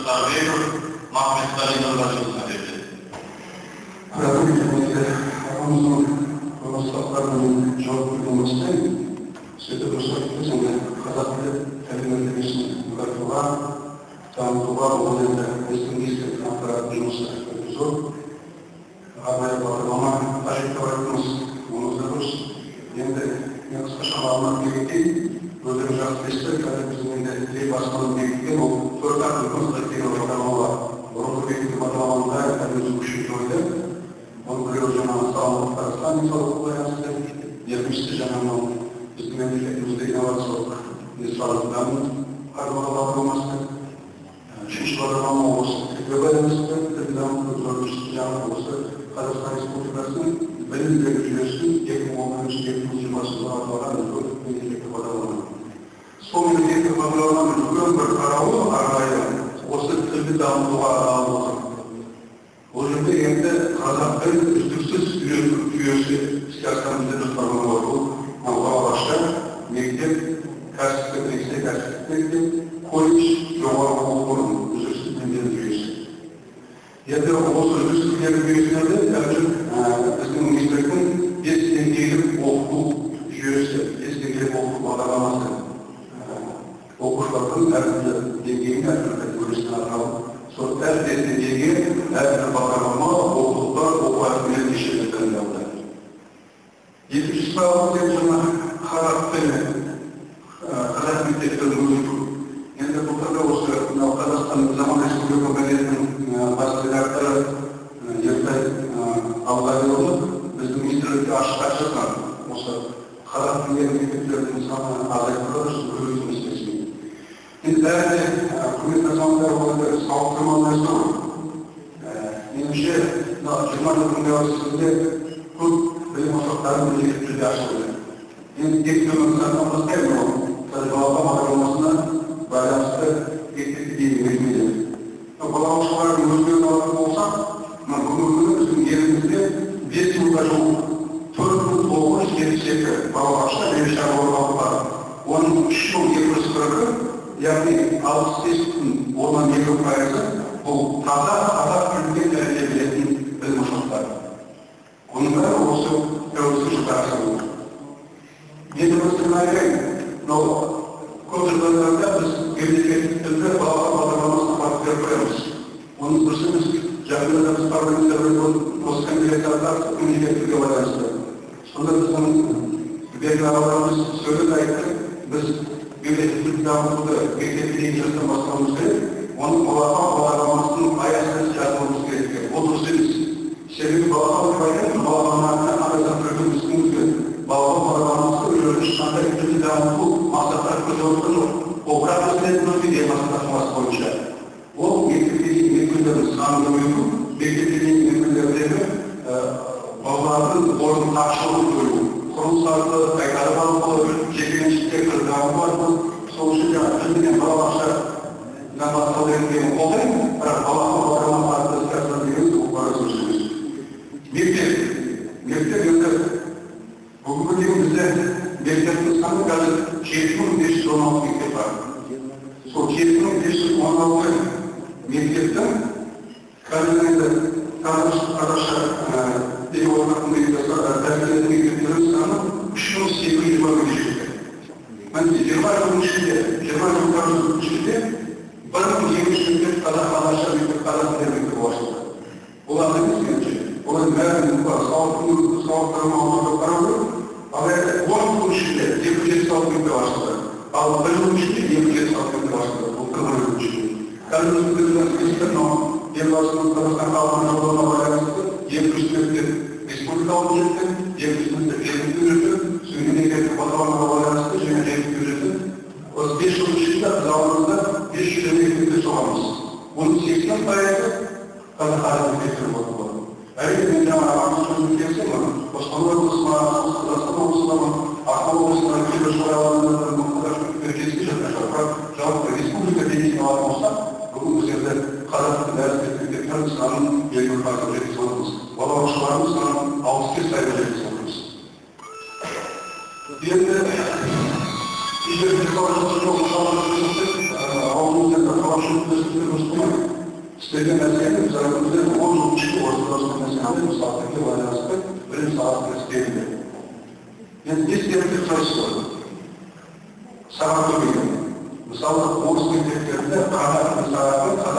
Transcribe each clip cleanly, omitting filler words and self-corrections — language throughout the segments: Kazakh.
Sarvekov, Mahmet Kalin'in başına verdi. Hükümette aramızın konuştuklarının cevap bulunmasıyla Söyle Rusya içinde Kazaklı kelimelerinin yukarıda tanıtılar olanında eski kanatlar жұмысы зор. Арнайы бағдарлама қажет етеміз, оны дұрыс. Енді мен қысқаша мағлұмат берейін. Өздеріңіз жақсы білесіздер, қазір біздің енді елбасының бекіткен ол 4 ақ деген бағдарлама бар. Бұрынғы бекіткен бағдарламада өзінің күшін жойды. Оның біреуі жаңағы салалық Қазақстан денсаулыққа байланысты, екіншісі жаңағы біздің мемлекетімізде инновациялық денсаулық даму бағдарламасы. Үшінші бағдарлама осы тілге байланысты, тіл даму төртіншісі жаңағы осы Қазақстан Республикасының білім беру жүйесін 2010-2020 жылға арналған мемлекеттік бағдарлама. Сол мемлекеттік бағдарламаның үлкен бір тарауы арнайы осы тілді дамытуға арналып отыр. Ол жерде енді қазақ тілін үздіксіз үйрету жүйесі іске асырылып жоспарланып отыр. Ол балабақша, мектеп, кәсіптік мектеп, колледж, жоғары оқу орны үздіксіз білім беру жүйесі. Енді осы үздіксіз білім беру жүйесінде біздің министрліктің 5 деңгейлік оқыту жүйесі, 5 деңгейлік оқыту бағдарламасы оқушылардың әртүрлі деңгейін әртүрлі категориясына арналып, сол әр деңгейге әртүрлі бағдарлама, оқытулар, оқу әдістемелер кешені дайындалды. Екінші сұрағымыз жаңа қазақ тілі, қазақ мектептерін өңдеу. Енді бұл тұрғыда осы Қазақстан Заман Республика газетінің бас редакторы Ертай Алғайұлы біздің министрлікке ашық айтқан осы қазақ тілі мектептерінің саны азайтуға үшін көбейту мәселесіне. Енді бәрі де құрметті азаматтар оларды салыстырмалы нәрсе ғой. Меніңше 20 жылдың тәуелсіздігінде көп білім ошақтары мемлекеттерде ашылды. Енді мектептердің бастаймын ол балаға бағдарламасына байланысты мектепке дейінгі мекемелер. Балабақшалардың өздерін алатын болсақ, бүгінгі күні біздің елімізде 5 мыңға жуық 4972 балабақша және шаруалар бар. Оның 3240-ы, яғни 65,2% бұл таза қазақ тілінде тәрбие беретін білім ошақтары. Оның бәрі осы тәуелсіздік жылдары салынды. Енді біздің айтайын, көп жылдарда біз мемлекеттік тілді балалар бағдарламасына батып беріп қоямыз. Оның дұрыс емес. Жақында біз парламенттерде осы конференциялар мемлекеттікке байланысты. Сонда біздің белгілі ағаларымыз сөйлеп айтты, біз мемлекеттік дамытуды мектепке дейінгі жастан бастауымыз керек, оның балаға бағдарламасының аясында іске асыруымыз керек. Ол дұрыс емес. Себебі балаға бағдарламасына арасынан түргіміз керек. Балаға бағдарламасы өздері ешқандай тілді дамыту мақсаттары көзделіп тұр. Ол бірақ өзінің өзге мақсаттары бойынша. Ол мектепке дейінгі мекемелердің санын көбейту, мектепке дейінгі мекемелердегі балалардың орнын тапшылығын жою, құрылыстарды қайтарып алу, жекеменшікке даму арқылы, сол үшін тілден балабақшадан бастау деген қолдаймын, бірақ балаға бағдарлама арқылы іске асыру деген ол бары сөз емес. Мектеп енді бүгінгі дейін бізде мектептің саны қазір 7516 мектеп бар. Сол 7516 мектептің қазір енді қазақша тіл орнатында дәрістелетін мектептердің саны 3820-ге жетті. Міне 20 жылдың ішінде 1023 мектеп қазақша мектеп, қазақ тілі мектеп ашылды. Олар емес меніңше. Олардың бәрінің сауаттарына алмады қарау, ал 10 жылдың ішінде 276 мектеп ашылды. Ал 1 жылдың ішінде 276 мектеп ашылды. Бұл 40 жылдың ішінде. Қазір елбасының Қазақстан халқына жолдауына байланысты 200 мектеп республикалық бюджеттен, 200 мектеп жергілікті бюджеттен, мемлекеттік бағдарламаға байланысты және жергілікті бюджеттен. Осы 5 жылдың ішінде біз алдымызда 500 мектепте соғамыз. Оның 80% қазақ мектептер болып болады. Әрине мен жаңа сөзін келсем, Қостанай облысына, Қазақстан облысына, Ақмола облысына кейбір шараларының келіспей жатқан шығар. Жалпы республика деңгейіне алатын болсақ, бүгін біз енді қазақ тілі дәріс мектептердің санын 20% жеткізіп отырмыз. Балабақшаларымыз санын 65% жеткізіп отырмыз. Енді егер істеген нәрсені біз өзімізден 10 жыл ішінде орындалған нәрсені мысалы байланысты білім саласында істейді. Енді ескертіп тұрсыз сағат көбейді. Мысалы, орыс мектептерінде қазақ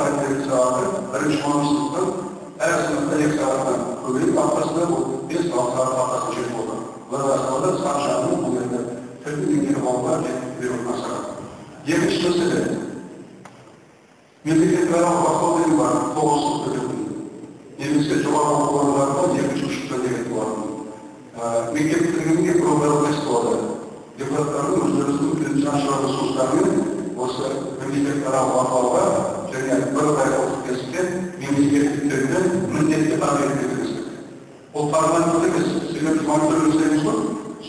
әдебиеті сағаты бірінші 10 сыныптан әр сыныпта 2 сағаттан көбейіп, аптасында бұл 5-6 сағат аптасына жетіп отыр. Бұлар арасында сан жағының бұл енді тілді меңгеріп алуға жетіп сағат. Екінші мәселе мемлекетаралық бақылау деген бар, 9 сынып өтетін. Немесе жоғары оқу орындарында 2-3 деген болатын. Мектеп бітіргенге пробалық тест болады. Депутаттардың өздерінің білім жанашырлық ресурстарымен осы мемлекетаралық бақылауға және бір байқаулық тестке мемлекеттіктерді міндетті тағайын етіледі. Ол парламент емес, себебі мониторинг жасаймыз ғой.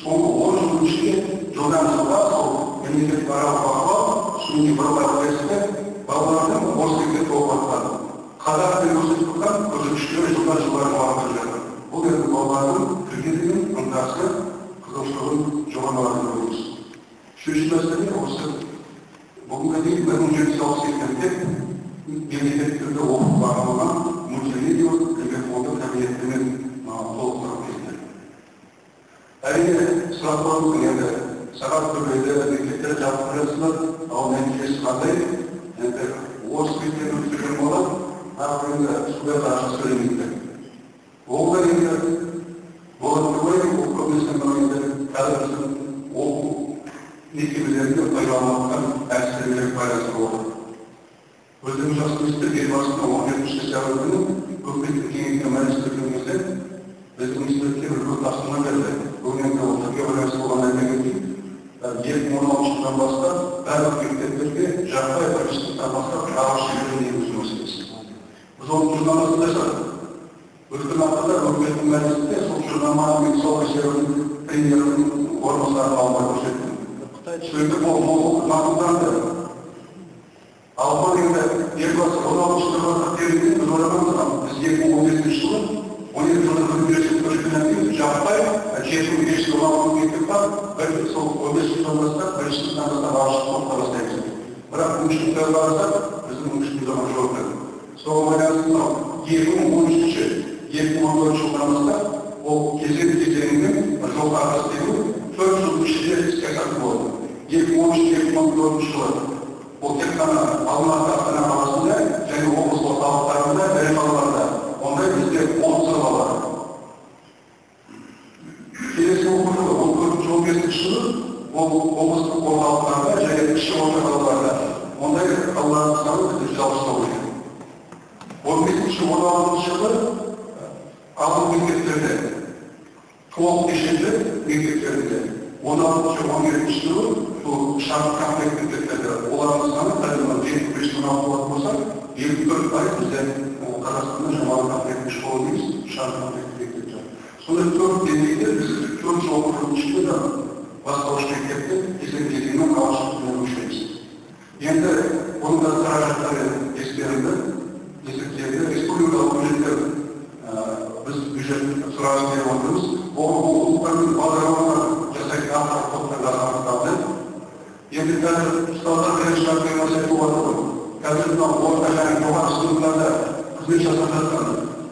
Соңғы 10 жыл ішінде жылдан жылға сол мемлекетаралық бақылау соңғы бір байқаулық тестке балалардың орыс мектепте оқытқан, қазақ тілін көрсеткен көрсеткіштері жылдан жылға жоғарылап жатыр. Бұл енді балалардың тілге деген ынтасы, қызығушылығын жоғарылатып көреміз. Үшінші мәселе осы бүгінгі дейін 1768 мектеп мемлекеттік тілде оқытуға арналған мультимедиалық телефонды кабинеттермен толықтырып кетті. Әрине сұрақ қойылған енді сағат көбейді, мектептер жабылып жатсыздар, ал нәтижесі қандай? Енді орыс мектебін бітірген болады, ақ енді студент ақша сөйлемейді. Ол да енді болады ғой, ол көбінесе енді қазір біздің оқу мектебелерінде пайдаланылған әдістемелер байланысты болады. Өзіміз жасымызды елбасында 17 сәуір күні үкіметтің кеңейткен мәжілістерінің кезде біздің студентке бір тапсырма берді. Бүгін енді ол түрге байланысты болғаннан кейін 2016 жылдан бастап барлық мектептерге жаппай бірінші сыныптан бастап ағылшын тілін енгізу мәселесі. Біз оның журналасын жасадық. Өткен аптада үкіметтің мәжілісінде сол журналаның сол есебінің премьерінің орынбасарын алуға көрсеттім. Сөйтіп ол мақұлданды. Ал бұл енді елбасы 16 жылға берілген біз ойламамыз, біз 2015 жылы 12 жылда университет көшкеннен кейін жаппай 75 жылға мектеп бар, бір сол 15 жылдан бастап, бірінші сыныптан бастап ағылшын оқыта бастаймыз. Бірақ мүмкіншіліктер барса, біздің мүмкіншіліктер жоқ еді. Соған байланысты 2013-2014 жылдан бастап ол кезеңінен жол картасы деген 4 жыл ішінде іске асатын болды. 2013-2014 жылы ол тек қана Алматы Астана қаласында және облыс орталықтарында ірі қалаларда ондай бізде 10 сынып бар. Келесі оқу жылы 14-15 жылы ол облыстық орталықтарда және кіші орта қалаларда ондай қалалардың саны бізде жалғастыру керек. 15-16 жылы ауыл мектептерде толық кешенді мектептерінде 16-17 жылы бұл шағын комплект мектептерде олардың саны қазір 75-16 болса 54% бізде Қазақстанда жаңағы комплектті школа дейміз, шағын комплект мектептер. Сондай 4 деңгейде біз 4 жыл оқудың ішінде де бастауыш мектепте кезең-кезеңмен ағылшын тіліне көшеміз. Енді оның да қаражаттары ескерілді, есептелді, республикалық бюджеттер біз бюджет сұраныс беріп отырмыз. Оқулықтардың бағдарламаларын жасайтын автор топтарға анықталды. Енді қазір ұстаздар бірінші шартымен мәселе болып жатыр. Қазір мынау орта және жоғары сыныптарда қызмет жасап жатқан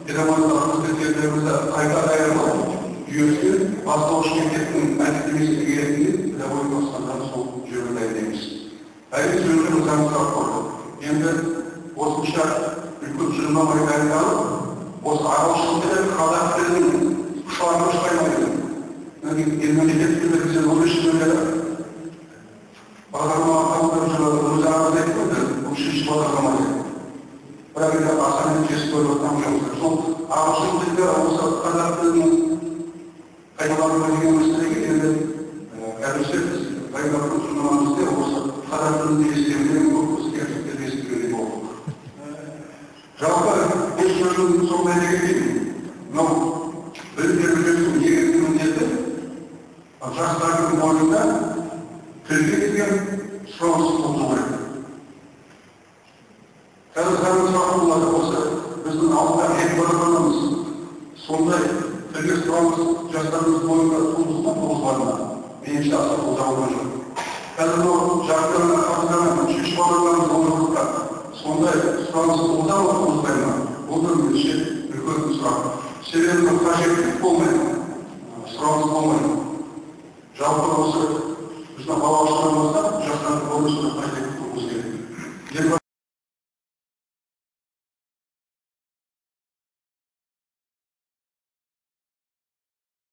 педагогикалық қызметкерлерімізді қайта даярлау жүйесіне бастауыш мектептің әдістемесі ретінде педагогикалық стандарты сол жүйеге дайындаймыз. Әрине сөздеріміз заңға қойды. Енді осынша үлкен тұжырымдама дайындалып, осы ағылшын тілі қазақ тілінің ұшағына ұшпаймайды. Мемлекеттік тілді бізде 15 жылдары бағдарлама қабылдап жүрген өз ағыз айтты, бұл 3-ші бағдарлама еді. Бірақ енді аса нәтижесі көріп отырған жоқпыз. Сол ағылшын тілді осы қазақ тілінің пайдалануға деген мәселеге енді әдісі біз пайдаланып тұрғанымызда осы қазақ тілінде ескерілген көп ескертулерді ескерген болдық. Жалпы 5 жылдың соңына келген мынау білім беру жүйесінің негізгі міндеті жастардың бойында тілге деген сұраныс туғызу керек. Қазір сұрақ болады, осы біздің алдында бағдарламамыз сондай тілге сұраныс жастарымыз бойында туғызылған туғызбады ма? Меніңше аса қолданылған жоқ. қазір мынау жарықтарына қатысқан шешіп алғанымыз болғандықтан сондай сұраныс болса оқуымыздай ма? Бұл да меніңше үлкен сұрақ. Себебі қажеттілік болмайды, сұраныс болмайды. Жалпы осы біздің балабақшаларымызда жастардың болмысына қажет